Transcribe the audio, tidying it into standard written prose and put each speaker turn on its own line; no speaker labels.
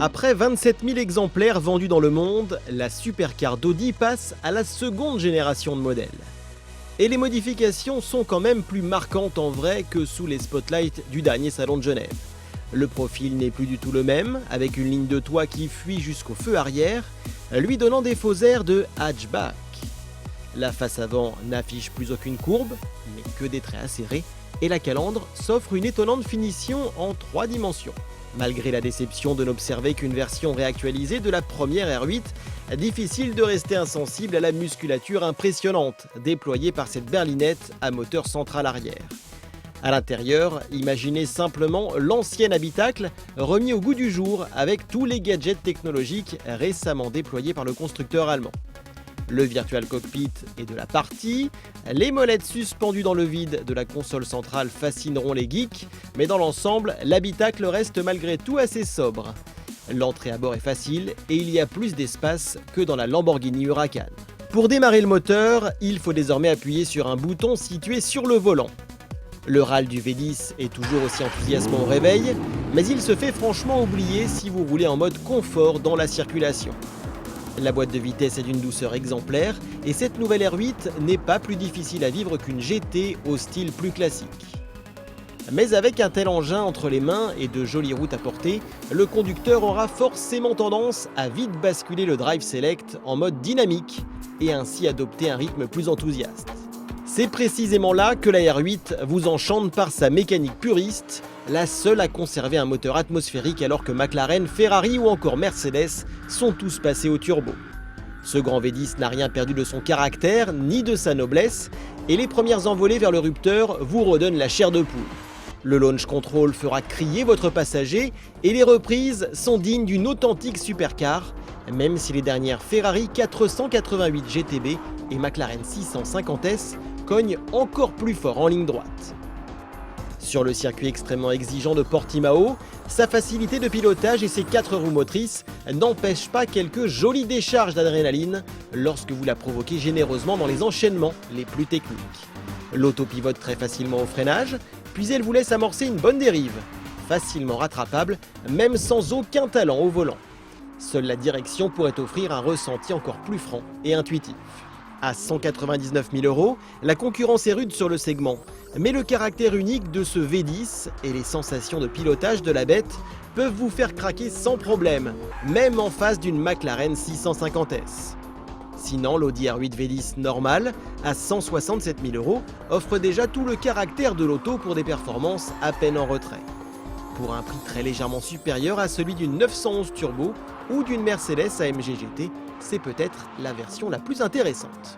Après 27 000 exemplaires vendus dans le monde, la supercar d'Audi passe à la seconde génération de modèles. Et les modifications sont quand même plus marquantes en vrai que sous les spotlights du dernier salon de Genève. Le profil n'est plus du tout le même, avec une ligne de toit qui fuit jusqu'au feu arrière, lui donnant des faux airs de hatchback. La face avant n'affiche plus aucune courbe, mais que des traits acérés, et la calandre s'offre une étonnante finition en 3 dimensions. Malgré la déception de n'observer qu'une version réactualisée de la première R8, difficile de rester insensible à la musculature impressionnante déployée par cette berlinette à moteur central arrière. À l'intérieur, imaginez simplement l'ancien habitacle remis au goût du jour avec tous les gadgets technologiques récemment déployés par le constructeur allemand. Le Virtual Cockpit est de la partie, les molettes suspendues dans le vide de la console centrale fascineront les geeks, mais dans l'ensemble, l'habitacle reste malgré tout assez sobre. L'entrée à bord est facile et il y a plus d'espace que dans la Lamborghini Huracan. Pour démarrer le moteur, il faut désormais appuyer sur un bouton situé sur le volant. Le râle du V10 est toujours aussi enthousiasmant au réveil, mais il se fait franchement oublier si vous roulez en mode confort dans la circulation. La boîte de vitesse est d'une douceur exemplaire et cette nouvelle R8 n'est pas plus difficile à vivre qu'une GT au style plus classique. Mais avec un tel engin entre les mains et de jolies routes à porter, le conducteur aura forcément tendance à vite basculer le Drive Select en mode dynamique et ainsi adopter un rythme plus enthousiaste. C'est précisément là que la R8 vous enchante par sa mécanique puriste, la seule à conserver un moteur atmosphérique alors que McLaren, Ferrari ou encore Mercedes sont tous passés au turbo. Ce grand V10 n'a rien perdu de son caractère ni de sa noblesse et les premières envolées vers le rupteur vous redonnent la chair de poule. Le launch control fera crier votre passager et les reprises sont dignes d'une authentique supercar, même si les dernières Ferrari 488 GTB et McLaren 650S cognent encore plus fort en ligne droite. Sur le circuit extrêmement exigeant de Portimao, sa facilité de pilotage et ses 4 roues motrices n'empêchent pas quelques jolies décharges d'adrénaline lorsque vous la provoquez généreusement dans les enchaînements les plus techniques. L'auto pivote très facilement au freinage, puis elle vous laisse amorcer une bonne dérive, facilement rattrapable même sans aucun talent au volant. Seule la direction pourrait offrir un ressenti encore plus franc et intuitif. À 199 000 €, la concurrence est rude sur le segment, mais le caractère unique de ce V10 et les sensations de pilotage de la bête peuvent vous faire craquer sans problème, même en face d'une McLaren 650S. Sinon, l'Audi R8 V10 normal, à 167 000 €, offre déjà tout le caractère de l'auto pour des performances à peine en retrait. Pour un prix très légèrement supérieur à celui d'une 911 Turbo ou d'une Mercedes AMG GT, c'est peut-être la version la plus intéressante.